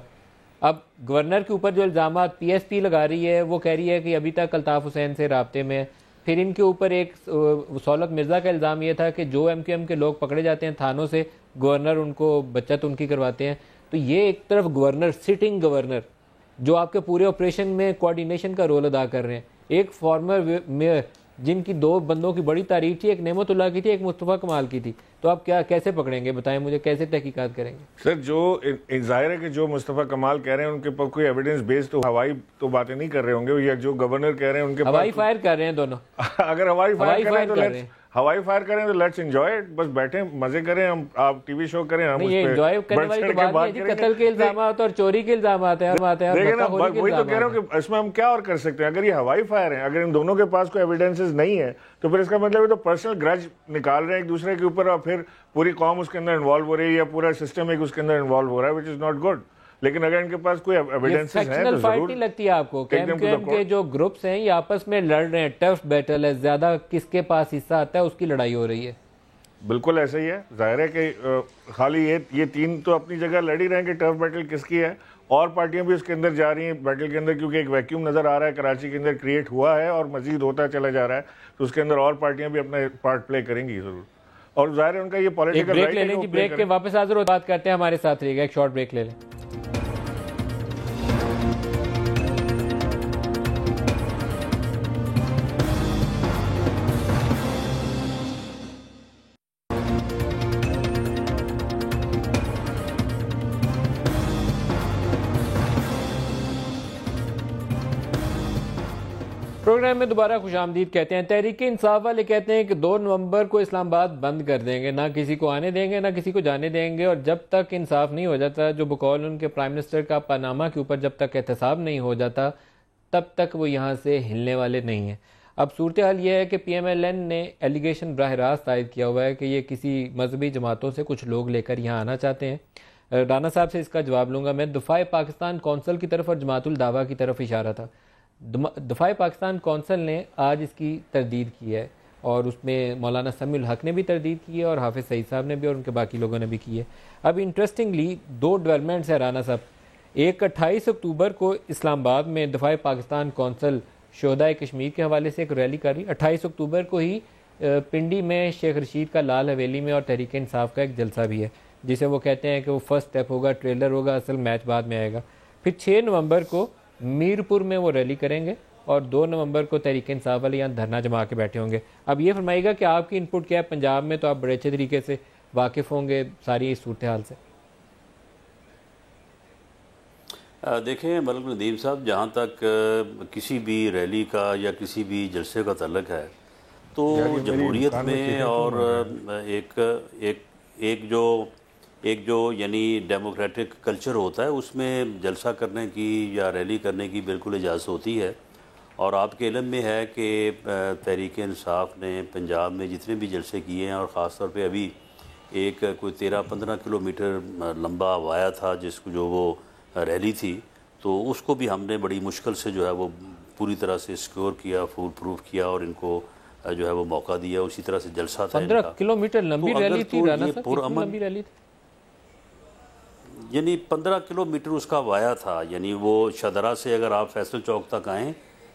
S2: اب گورنر کے اوپر جو الزامات PSP لگا رہی ہے وہ کہہ رہی ہے کہ ابھی تک الطاف حسین سے رابطے میں. پھر ان کے اوپر ایک سہولت مرزا کا الزام یہ تھا کہ جو MQM کے لوگ پکڑے جاتے ہیں تھانوں سے, گورنر ان کو بچت ان کی کرواتے ہیں. تو یہ ایک طرف گورنر, سٹنگ گورنر جو آپ کے پورے آپریشن میں کوارڈینیشن کا رول ادا کر رہے ہیں, ایک فارمر میئر جن کی 2 بندوں کی بڑی تعریف تھی, ایک نعمت اللہ کی تھی, ایک مصطفیٰ کمال کی تھی. تو آپ کیسے پکڑیں گے, بتائیں مجھے, کیسے تحقیقات کریں گے؟
S7: سر جو ظاہر ہے کہ جو مصطفیٰ کمال کہہ رہے ہیں ان کے پاس کوئی ایویڈنس بیس تو ہوائی تو باتیں نہیں کر رہے ہوں گے, یا جو گورنر کہہ رہے ہیں ان کے پاس
S2: ہوائی فائر کر رہے ہیں دونوں.
S7: اگر ہوائی فائر کریں تو لیٹس انجوائے, بس بیٹھیں مزے کریں, ہم آپ ٹی وی شو کریں, ہم
S2: انجوائے کرنے والی تو بات نہیں ہے. قتل کے الزامات اور چوری کے الزامات ہیں.
S7: وہی تو کہہ رہا ہوں کہ اس میں ہم کیا اور کر سکتے ہیں. اگر یہ ہوائی فائر ہیں, اگر ان دونوں کے پاس کوئی ایویڈنسز نہیں ہے تو پھر اس کا مطلب ہے تو پرسنل گرج نکال رہے ہیں ایک دوسرے کے اوپر, اور پھر پوری قوم اس کے اندر انوالو ہو رہی ہے, یا پورا سسٹم ایک اس کے اندر انوالو ہو رہا ہے, وچ از ناٹ گڈ. لیکن اگر ان کے پاس کوئی ایویڈنسز ہیں تو ضرور.
S2: فائٹ نہیں لگتی ہے آپ کو کہ MQM کے جو گروپس ہیں یہ آپس میں لڑ رہے ہیں, ٹف بیٹل ہے, زیادہ کس کے پاس حصہ آتا ہے اس کی لڑائی ہو رہی ہے؟
S7: بالکل ایسا ہی ہے. ظاہر ہے کہ خالی یہ 3 تو اپنی جگہ لڑ ہی رہے ہیں کہ ٹف بیٹل کس کی ہے, اور پارٹیاں بھی اس کے اندر جا رہی ہیں بیٹل کے اندر, کیونکہ ایک ویکیوم نظر آ رہا ہے کراچی کے اندر کریٹ ہوا ہے اور مزید ہوتا چلا جا رہا ہے, تو اس کے اندر اور پارٹیاں بھی اپنا پارٹ پلے کریں گی ضرور. اور ظاہر ہے ان کا یہ پولیٹیکل
S2: بریک لے لیں جی, بریک کے واپس حاضر ہو بات کرتے ہیں, ہمارے ساتھ رہیے گا, ایک شارٹ بریک لے لیں. پروگرام میں دوبارہ خوش آمدید کہتے ہیں. تحریک انصاف والے کہتے ہیں کہ 2 نومبر کو اسلام آباد بند کر دیں گے, نہ کسی کو آنے دیں گے نہ کسی کو جانے دیں گے, اور جب تک انصاف نہیں ہو جاتا, جو بقول ان کے پرائم منسٹر کا پاناما کے اوپر جب تک احتساب نہیں ہو جاتا تب تک وہ یہاں سے ہلنے والے نہیں ہیں. اب صورتحال یہ ہے کہ پی ایم ایل این نے ایلیگیشن براہ راست عائد کیا ہوا ہے کہ یہ کسی مذہبی جماعتوں سے کچھ لوگ لے کر یہاں آنا چاہتے ہیں. رانا صاحب سے اس کا جواب لوں گا میں. دفاع پاکستان کونسل کی طرف اور جماعت الدعوہ کی طرف اشارہ تھا. دفاع پاکستان کونسل نے آج اس کی تردید کی ہے, اور اس میں مولانا سمیع الحق نے بھی تردید کی ہے, اور حافظ سعید صاحب نے بھی, اور ان کے باقی لوگوں نے بھی کی ہے. اب انٹرسٹنگلی 2 ڈیولپمنٹس ہیں رانا صاحب. ایک 28 اکتوبر کو اسلام آباد میں دفاع پاکستان کونسل شہدائے کشمیر کے حوالے سے ایک ریلی کر رہی. 28 اکتوبر کو ہی پنڈی میں شیخ رشید کا لال حویلی میں اور تحریک انصاف کا ایک جلسہ بھی ہے, جسے وہ کہتے ہیں کہ وہ فرسٹ سٹیپ ہوگا, ٹریلر ہوگا, اصل میچ بعد میں آئے گا. پھر 6 نومبر کو میرپور میں وہ ریلی کریں گے, اور 2 نومبر کو تحریک انصاف والے یہاں دھرنا جما کے بیٹھے ہوں گے. اب یہ فرمائیے گا کہ آپ کی انپٹ کیا ہے؟ پنجاب میں تو آپ بڑے اچھے طریقے سے واقف ہوں گے ساری اس صورتحال سے.
S6: دیکھیں ملک ندیم صاحب, جہاں تک کسی بھی ریلی کا یا کسی بھی جلسے کا تعلق ہے تو جمہوریت میں اور ایک جو یعنی ڈیموکریٹک کلچر ہوتا ہے اس میں جلسہ کرنے کی یا ریلی کرنے کی بالکل اجازت ہوتی ہے. اور آپ کے علم میں ہے کہ تحریک انصاف نے پنجاب میں جتنے بھی جلسے کیے ہیں, اور خاص طور پہ ابھی ایک کوئی 13-15 کلومیٹر لمبا وایا تھا جس کو جو وہ ریلی تھی, تو اس کو بھی ہم نے بڑی مشکل سے جو ہے وہ پوری طرح سے سیکیور کیا, فول پروف کیا, اور ان کو جو ہے وہ موقع دیا. اسی طرح سے جلسہ تھا
S2: 15 کلومیٹر لمبی ریلی تھی رانا صاحب, کتنی لمبی ریلی تھی؟
S6: یعنی 15 کلومیٹر اس کا وایا تھا. یعنی وہ شدرا سے اگر آپ فیصل چوک تک آئیں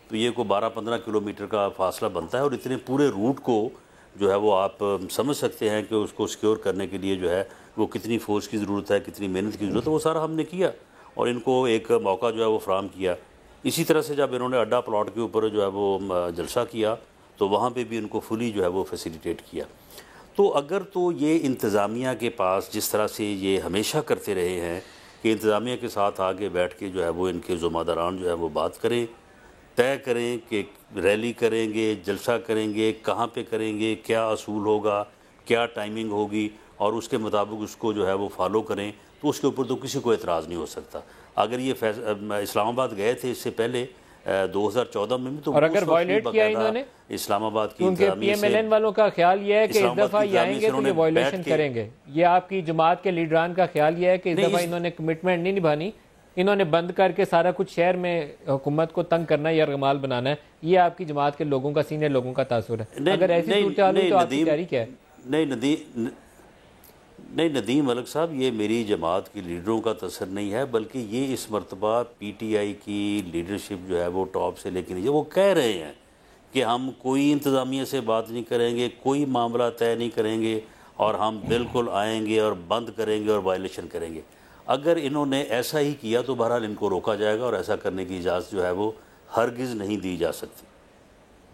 S6: تو یہ کوئی 12-15 کلومیٹر کا فاصلہ بنتا ہے, اور اتنے پورے روٹ کو جو ہے وہ آپ سمجھ سکتے ہیں کہ اس کو سیکیور کرنے کے لیے جو ہے وہ کتنی فورس کی ضرورت ہے, کتنی محنت کی ضرورت ہے. وہ سارا ہم نے کیا اور ان کو ایک موقع جو ہے وہ فراہم کیا. اسی طرح سے جب انہوں نے اڈا پلاٹ کے اوپر جو ہے وہ جلسہ کیا تو وہاں پہ بھی ان کو فلی جو ہے وہ فیسیلیٹیٹ کیا. تو اگر تو یہ انتظامیہ کے پاس جس طرح سے یہ ہمیشہ کرتے رہے ہیں کہ انتظامیہ کے ساتھ آگے بیٹھ کے جو ہے وہ ان کے ذمہ داران جو ہے وہ بات کریں, طے کریں کہ ریلی کریں گے, جلسہ کریں گے, کہاں پہ کریں گے, کیا اصول ہوگا, کیا ٹائمنگ ہوگی, اور اس کے مطابق اس کو جو ہے وہ فالو کریں, تو اس کے اوپر تو کسی کو اعتراض نہیں ہو سکتا. اگر یہ اسلام آباد گئے تھے اس سے پہلے 2014 میں بھی, تو
S2: اور اگر وائلیٹ کیا انہوں نے
S6: اسلام آباد کی
S2: کیونکہ پی ایم ایل این والوں کا خیال یہ ہے کہ اس دفعہ یہ آئیں گے تو یہ وائلیشن کریں گے. یہ آپ کی جماعت کے لیڈران کا خیال یہ ہے کہ اس دفعہ انہوں نے کمٹمنٹ نہیں نبھانی, انہوں نے بند کر کے سارا کچھ شہر میں حکومت کو تنگ کرنا یا یرغمال بنانا ہے. یہ آپ کی جماعت کے لوگوں کا, سینئر لوگوں کا تاثر ہے. اگر ایسی صورتحال ہوئی تو آپ کی تیاری کیا ہے؟
S6: نہیں ندیم ملک صاحب, یہ میری جماعت کی لیڈروں کا تاثر نہیں ہے, بلکہ یہ اس مرتبہ پی ٹی آئی کی لیڈرشپ جو ہے وہ ٹاپ سے لے کے نیچے وہ کہہ رہے ہیں کہ ہم کوئی انتظامیہ سے بات نہیں کریں گے, کوئی معاملہ طے نہیں کریں گے, اور ہم بالکل آئیں گے اور بند کریں گے اور وائلیشن کریں گے. اگر انہوں نے ایسا ہی کیا تو بہرحال ان کو روکا جائے گا, اور ایسا کرنے کی اجازت جو ہے وہ ہرگز نہیں دی جا سکتی.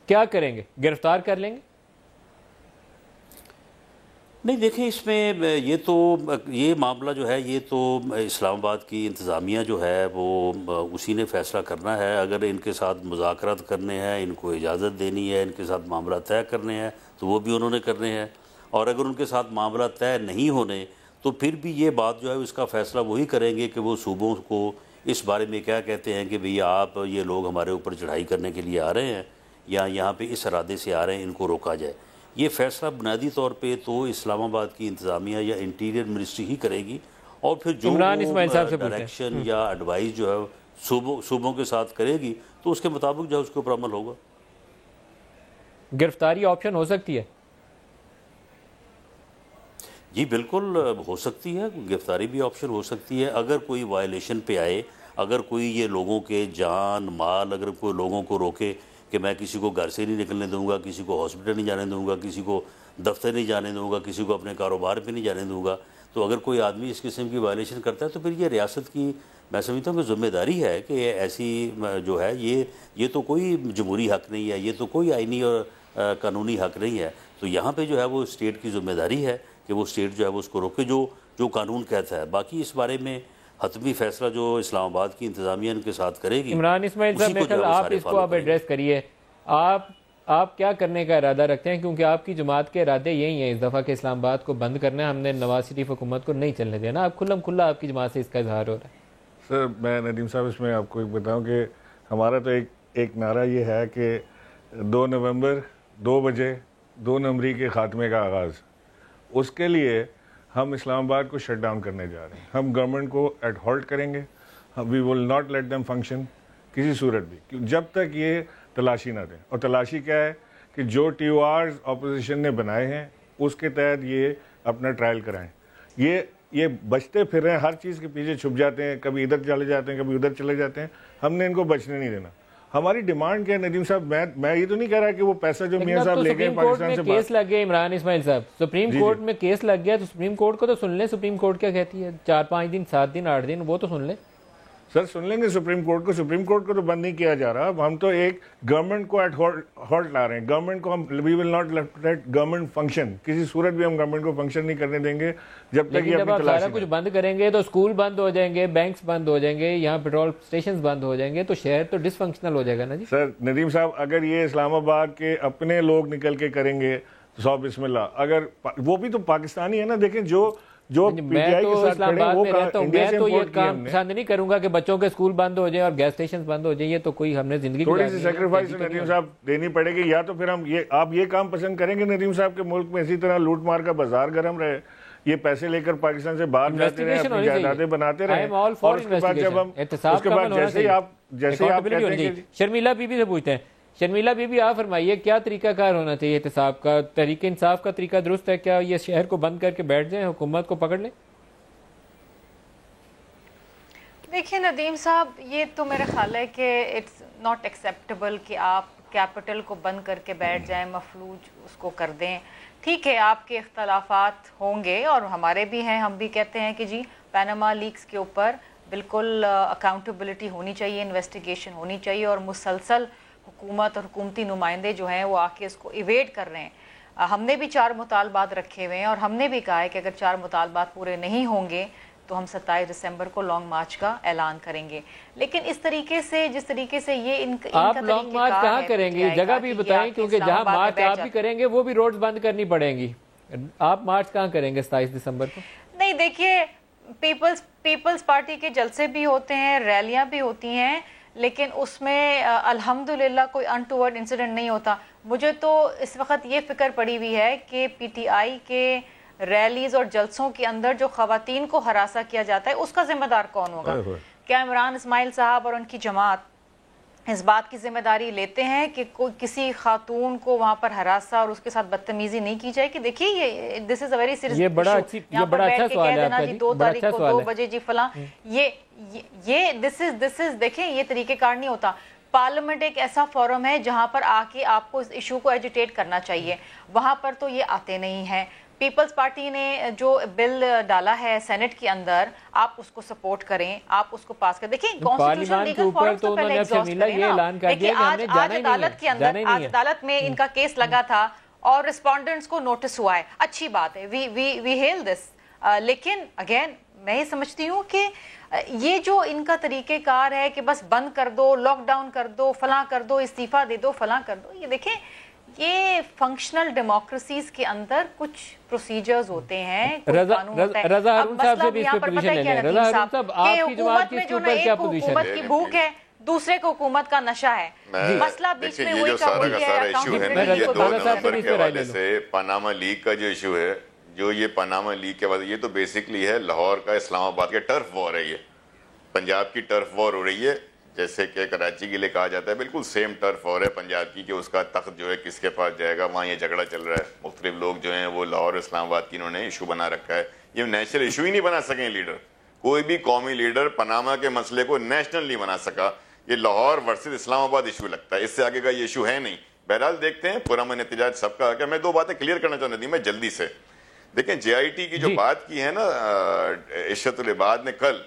S2: کیا کریں گے؟ گرفتار کر لیں گے؟
S6: نہیں دیکھیں, اس میں یہ معاملہ جو ہے یہ تو اسلام آباد کی انتظامیہ جو ہے وہ اسی نے فیصلہ کرنا ہے. اگر ان کے ساتھ مذاکرات کرنے ہیں, ان کو اجازت دینی ہے, ان کے ساتھ معاملہ طے کرنے ہیں تو وہ بھی انہوں نے کرنے ہیں. اور اگر ان کے ساتھ معاملہ طے نہیں ہونے تو پھر بھی یہ بات جو ہے اس کا فیصلہ وہی کریں گے کہ وہ صوبوں کو اس بارے میں کیا کہتے ہیں کہ بھئی آپ یہ لوگ ہمارے اوپر چڑھائی کرنے کے لیے آ رہے ہیں یا یہاں پہ اس ارادے سے آ رہے ہیں, ان کو روکا جائے. یہ فیصلہ بنیادی طور پہ تو اسلام آباد کی انتظامیہ یا انٹیریئر منسٹری ہی کرے گی, اور پھر جو ڈائریکشن یا ایڈوائز جو ہے صوبوں کے ساتھ کرے گی تو اس کے مطابق جو ہے اس کے اوپر عمل ہوگا.
S2: گرفتاری آپشن ہو سکتی ہے؟
S6: جی بالکل ہو سکتی ہے, گرفتاری بھی آپشن ہو سکتی ہے. اگر کوئی وائلیشن پہ آئے, اگر کوئی یہ لوگوں کے جان مال, اگر کوئی لوگوں کو روکے کہ میں کسی کو گھر سے نہیں نکلنے دوں گا, کسی کو ہاسپٹل نہیں جانے دوں گا, کسی کو دفتر نہیں جانے دوں گا, کسی کو اپنے کاروبار پہ نہیں جانے دوں گا, تو اگر کوئی آدمی اس قسم کی وائلیشن کرتا ہے تو پھر یہ ریاست کی میں سمجھتا ہوں کہ ذمہ داری ہے کہ ایسی جو ہے یہ تو کوئی جمہوری حق نہیں ہے, یہ تو کوئی آئینی اور قانونی حق نہیں ہے. تو یہاں پہ جو ہے وہ اسٹیٹ کی ذمہ داری ہے کہ وہ اسٹیٹ جو ہے وہ اس کو روکے جو قانون کہتا ہے. باقی اس بارے میں حتمی فیصلہ جو اسلام آباد کی انتظامیہ ان کے ساتھ کرے گی.
S2: عمران اسماعیل صاحب میرے خیال آپ اس کو اب ایڈریس کریے. آپ کیا کرنے کا ارادہ رکھتے ہیں؟ کیونکہ آپ کی جماعت کے ارادے یہی ہیں اس دفعہ کہ اسلام آباد کو بند کرنا ہے، ہم نے نواز شریف حکومت کو نہیں چلنے دینا. آپ کھلا آپ کی جماعت سے اس کا اظہار ہو رہا ہے.
S7: سر میں ندیم صاحب اس میں آپ کو ایک بتاؤں کہ ہمارا تو ایک نعرہ یہ ہے کہ 2 نومبر 2 بجے 2 نمبری کے خاتمے کا آغاز. اس کے لیے ہم اسلام آباد کو شٹ ڈاؤن کرنے جا رہے ہیں. ہم گورنمنٹ کو ایٹ ہالٹ کریں گے. We will not let them function کسی صورت بھی جب تک یہ تلاشی نہ دیں. اور تلاشی کیا ہے کہ جو ٹی او آرز اپوزیشن نے بنائے ہیں اس کے تحت یہ اپنا ٹرائل کرائیں. یہ بچتے پھر رہے ہیں، ہر چیز کے پیچھے چھپ جاتے ہیں، کبھی ادھر چلے جاتے ہیں کبھی ادھر چلے جاتے ہیں. ہم نے ان کو بچنے نہیں دینا. ہماری ڈیمانڈ کیا ہے ندیم صاحب؟ میں یہ تو نہیں کہہ رہا کہ وہ پیسہ جو میاں صاحب لے گئے پاکستان سے
S2: کیس لگ گیا عمران اسماعیل صاحب، سپریم کورٹ میں کیس لگ گیا، تو سپریم کورٹ کو تو سن لیں. سپریم کورٹ کیا کہتی ہے؟ 4-5 دن 7 دن 8 دن وہ تو سن لیں.
S7: سر سن لیں گے سپریم کورٹ کو. سپریم کورٹ کو تو بند نہیں کیا جا رہا. ہم تو ایک گورنمنٹ کو ایٹ ہالٹ لا رہے ہیں. گورنمنٹ کو ہم we will not let government function. کسی صورت بھی ہم گورنمنٹ کو فنکشن نہیں کرنے دیں گے جب تک یہ
S2: جب آپ سارا کچھ بند کریں گے تو اسکول بند ہو جائیں گے، بینکس بند ہو جائیں گے، یہاں پیٹرول اسٹیشنز بند ہو جائیں گے، تو شہر تو ڈس فنکشنل ہو جائے گا نا جی.
S7: سر ندیم صاحب اگر یہ اسلام آباد کے اپنے لوگ نکل کے کریں گے تو سو بسم اللہ. اگر وہ بھی تو پاکستانی ہے نا. دیکھیں جو
S2: میں تو اسلام آباد میں رہتا ہوں، میں تو یہ کام پسند نہیں کروں گا کہ بچوں کے اسکول بند ہو جائیں اور گیس اسٹیشن بند ہو جائیں. یہ تو کوئی ہم نے زندگی
S7: تھوڑی سی سیکریفائس ندیم صاحب دینی پڑے گی. یا تو پھر آپ یہ کام پسند کریں گے ندیم صاحب کے ملک میں اسی طرح لوٹ مار کا بازار گرم رہے، یہ پیسے لے کر پاکستان سے باہر جاتے رہے، اپنی جائیدادیں بناتے رہے، اور اس کے بعد جب ہم اس کے بعد جیسے آپ کہتے ہیں کہ
S2: شرمیلا بی بی سے پوچھتے ہیں. شرمیلا بی بی آپ فرمائیے کیا طریقہ کار ہونا چاہیے احتساب کا؟ تحریک انصاف کا طریقہ درست ہے کیا؟ یہ شہر کو بند کر کے بیٹھ جائیں، حکومت کو پکڑ لیں؟
S4: دیکھیں ندیم صاحب، یہ تو میرا خیال ہے کہ اٹس ناٹ ایکسیپٹیبل کہ آپ کیپٹل کو بند کر کے بیٹھ جائیں، مفلوج اس کو کر دیں. ٹھیک ہے آپ کے اختلافات ہوں گے اور ہمارے بھی ہیں. ہم بھی کہتے ہیں کہ جی پیناما لیکس کے اوپر بالکل اکاؤنٹیبلٹی ہونی چاہیے، انویسٹیگیشن ہونی چاہیے، اور مسلسل حکومت اور حکومتی نمائندے جو ہیں وہ آ کے اس کو ایویڈ کر رہے ہیں. ہم نے بھی 4 مطالبات رکھے ہوئے ہیں اور ہم نے بھی کہا ہے کہ اگر 4 مطالبات پورے نہیں ہوں گے تو ہم 27 دسمبر کو لانگ مارچ کا اعلان کریں گے. لیکن اس طریقے سے جس طریقے سے یہ ان کا
S2: آپ لانگ مارچ کہاں کریں گے؟ جگہ بھی بتائیں، کیونکہ جہاں مارچ آپ بھی کریں گے وہ بھی روڈز بند کرنی پڑیں گی. آپ مارچ کہاں کریں گے 27 دسمبر کو؟
S4: نہیں دیکھیے، پیپلز پارٹی کے جلسے بھی ہوتے ہیں، ریلیاں بھی ہوتی ہیں، لیکن اس میں الحمدللہ کوئی انٹوورڈ انسیڈنٹ نہیں ہوتا. مجھے تو اس وقت یہ فکر پڑی ہوئی ہے کہ پی ٹی آئی کے ریلیز اور جلسوں کے اندر جو خواتین کو ہراساں کیا جاتا ہے اس کا ذمہ دار کون ہوگا؟ کیا عمران اسماعیل صاحب اور ان کی جماعت اس بات کی ذمہ داری لیتے ہیں کہ کوئی کسی خاتون کو وہاں پر ہراساں اور اس کے ساتھ بدتمیزی نہیں کی جائے؟ کہ دیکھیے یہ دس از اے ویری سیریس ایشو.
S2: یہ بڑا اچھا سوال ہے آپ کا جی.
S4: 2 تاریخ کو 2 بجے جی فلاں، یہ دس از دیکھیں یہ طریقہ کار نہیں ہوتا. پارلیمنٹ ایک ایسا فورم ہے جہاں پر آ کے آپ کو اس ایشو کو ایجیٹیٹ کرنا چاہیے، وہاں پر تو یہ آتے نہیں ہیں. پیپلز پارٹی نے جو بل ڈالا ہے سینٹ کے اندر، آپ اس کو سپورٹ کریں، آپ اس کو پاس کریں. دیکھیں کانسٹیٹیوشنل لیگل فورم سے پہلے ایگزاسٹ کریں نا. دیکھیں آج عدالت کے اندر، آج عدالت میں ان کا کیس لگا تھا اور ریسپونڈنٹس کو نوٹس ہوا ہے، اچھی بات ہے، وی ہیل دس. لیکن اگین میں یہ سمجھتی ہوں کہ یہ جو ان کا طریقہ کار ہے کہ بس بند کر دو، لاک ڈاؤن کر دو، فلاں کر دو، استعفیٰ دے دو، فلاں کر دو، یہ دیکھیں یہ فنکشنل ڈیموکریسیز کے اندر کچھ پروسیجرز ہوتے ہیں.
S2: رضا ہارون صاحب سے بھی اس پہ پوزیشن لے لیں. رضا ہارون صاحب آپ کی جماعت کی اوپر کیا پوزیشن ہے؟
S4: حکومت کی بھوک ہے، دوسرے کو حکومت کا نشہ ہے. مسئلہ بیچ میں وہی کا وہی ہے.
S5: یہ 2 نومبر کے حوالے سے پاناما لیگ کا جو ایشو ہے، جو یہ پاناما لیگ کے بعد، یہ تو بیسکلی ہے لاہور کا اسلام آباد کے ٹرف وار ہے. یہ پنجاب کی ٹرف وار ہو رہی ہے، جیسے کہ کراچی کے لیے کہا جاتا ہے، بالکل سیم ٹرف وار ہے پنجاب کی کہ اس کا تخت جو ہے کس کے پاس جائے گا. وہاں یہ جھگڑا چل رہا ہے. مختلف لوگ جو ہیں وہ لاہور اسلام آباد کی انہوں نے ایشو بنا رکھا ہے. یہ نیشنل ایشو ہی نہیں بنا سکے لیڈر. کوئی بھی قومی لیڈر پاناما کے مسئلے کو نیشنل نہیں بنا سکا. یہ لاہور ورسز اسلام آباد ایشو لگتا ہے، اس سے آگے کا یہ ایشو ہے نہیں. بہرحال دیکھتے ہیں پرامن احتجاج سب کا. میں 2 باتیں کلیئر کرنا چاہتا تھی میں جلدی سے. دیکھیں جے آئی ٹی کی جو بات کی ہے نا عشرت العباد نے کل،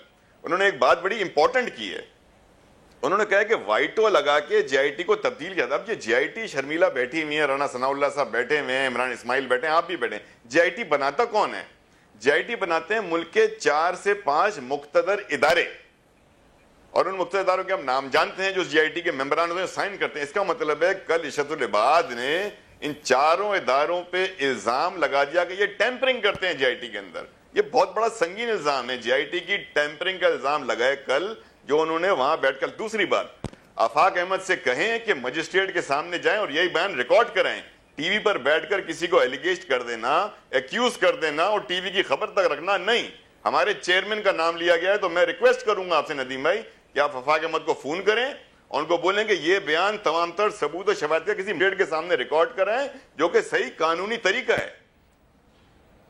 S5: انہوں نے ایک بات بڑی امپورٹنٹ کی ہے. انہوں نے کہا کہ وائٹو لگا کے جے آئی ٹی کو تبدیل کیا تھا. اب یہ جے آئی ٹی، شرمیلا بیٹھی ہوئی ہیں، رانا ثناء اللہ صاحب بیٹھے ہوئے ہیں، عمران اسماعیل بیٹھے ہیں، آپ بھی بیٹھے ہیں. جے آئی ٹی بناتا کون ہے؟ جے آئی ٹی بناتے ہیں ملک کے 4 سے 5 مقتدر ادارے. اور ان مختلف اداروں کے ہم نام جانتے ہیں جو جی آئی ٹی کے ممبران ہوتے ہیں سائن کرتے ہیں. اس کا مطلب ہے کل عشرت العباد نے ان چاروں اداروں پہ الزام لگا دیا کہ یہ ٹیمپرنگ کرتے ہیں جی آئی ٹی کے اندر. یہ بہت بڑا سنگین الزام ہے, جی آئی ٹی کی ٹیمپرنگ کا الزام لگائے کل جو انہوں نے وہاں بیٹھ کر. دوسری بات, آفاق احمد سے کہیں کہ مجسٹریٹ کے سامنے جائیں اور یہی بیان ریکارڈ کرائیں. ٹی وی پر بیٹھ کر کسی کو ایلیگیٹ کر دینا, ایکیوز کر دینا اور ٹی وی کی خبر تک رکھنا نہیں. ہمارے چیئرمین کا نام لیا گیا ہے تو میں ریکویسٹ کروں گا آپ سے ندیم بھائی کہ آپ آفاق احمد کو فون کریں اور ان کو بولیں کہ یہ بیان تمام تر ثبوت و شواہد کے کسی میڈ کے سامنے ریکارڈ کرائیں جو کہ صحیح قانونی طریقہ ہے.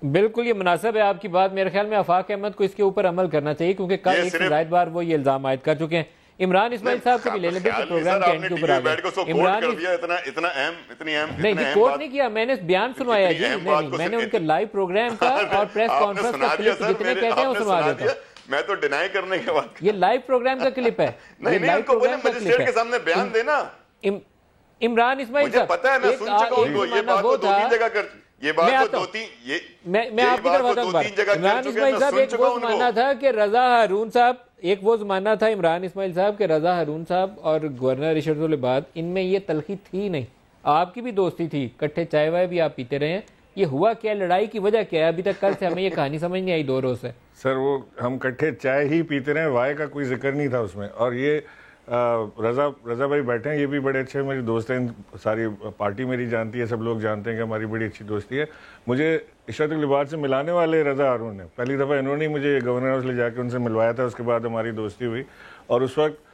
S2: بالکل یہ مناسب ہے آپ کی بات. میرے خیال میں آفاق احمد کو اس کے اوپر عمل کرنا چاہیے کیونکہ کل ایک سے زائد بار وہ یہ الزام عائد کر چکے ہیں. عمران اسماعیل صاحب کو بھی لے لیں دیکھیں پروگرام کے اینڈ کے اوپر آ گئے. عمران نہیں جی کوٹ نہیں کیا, میں نے بیان سنوایا جی, میں نے ان کے لائیو پروگرام کا اور پریس کانفرنس کا کلپ جتنے کہتے ہیں وہ سنوا دیتا ہوں.
S5: میں تو ڈینائی کرنے کے بعد
S2: یہ لائیو پروگرام کا کلپ ہے, یہ لائیو پروگرام کا کلپ ہے.
S5: کے سامنے بیان دینا.
S2: عمران اسماعیل صاحب
S5: پتہ ہے میں سن چکا ہوں یہ بات کو 2-3 جگہ کر, یہ بات کو 2-3
S2: میں آپ کی طرف آتا ہوں. عمران اسماعیل صاحب ایک وہ زمانہ تھا کہ رضا ہارون صاحب, ایک وہ زمانہ تھا عمران اسماعیل صاحب کہ رضا ہارون صاحب اور گورنر عشرت العباد ان میں یہ تلخی تھی نہیں. آپ کی بھی دوستی تھی, کٹھے چائے وائے بھی آپ پیتے رہے ہیں. یہ ہوا کیا, لڑائی کی وجہ کیا ہے؟ ابھی تک کل سے ہمیں یہ کہانی سمجھ نہیں آئی 2 روز سے.
S7: سر وہ ہم کٹھے چائے ہی پیتے رہے, وائے کا کوئی ذکر نہیں تھا اس میں. اور یہ رضا بھائی بیٹھے ہیں, یہ بھی بڑے اچھے میری دوست ہیں, ساری پارٹی میری جانتی ہے, سب لوگ جانتے ہیں کہ ہماری بڑی اچھی دوستی ہے. مجھے عشرت العباد سے ملانے والے رضا ہارون نے, پہلی دفعہ انہوں نے مجھے گورنر ہاؤس لے جا کے ان سے ملوایا تھا. اس کے بعد ہماری دوستی ہوئی اور اس وقت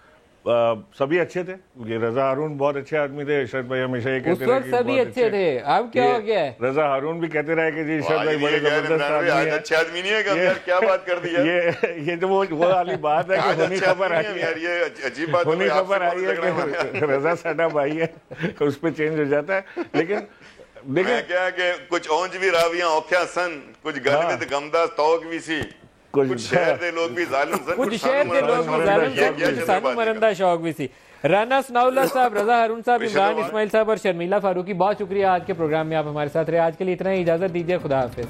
S7: سبھی اچھے تھے. یہ رضا ہارون بہت اچھے آدمی تھے, عشرت بھائی ہمیشہ یہ کہتے رہے کہ
S2: سبھی اچھے تھے. اب کیا ہو گیا ہے؟
S7: رضا ہارون بھی کہتے رہے کہ جی عشرت بھائی بڑے زبردست آدمی ہیں.
S5: اچھے آدمی نہیں ہے کہ کیا بات کر دی ہے.
S7: یہ تو وہ والی بات ہے کہ ہونی خبر آئی ہے,
S5: عجیب بات
S7: ہونی خبر آئی ہے کہ رضا ساڈا بھائی ہے, اس پہ چینج ہو جاتا ہے. لیکن
S5: دیکھیں کیا کہ کچھ اونج بھی راویاں اوکھیا سن, کچھ گلت گمداز توک بھی سی, کچھ شہر دے لوگ بھی ظالم سن,
S2: کچھ شہر دے لوگ بھی ظالم سن, کچھ سانو مرندہ شوق بھی سی. رانا ثناء اللہ صاحب, رضا ہارون صاحب, عمران اسماعیل صاحب اور شرمیلہ فاروقی, بہت شکریہ آج کے پروگرام میں آپ ہمارے ساتھ رہے. آج کے لیے اتنا ہی, اجازت دیجیے, خدا حافظ.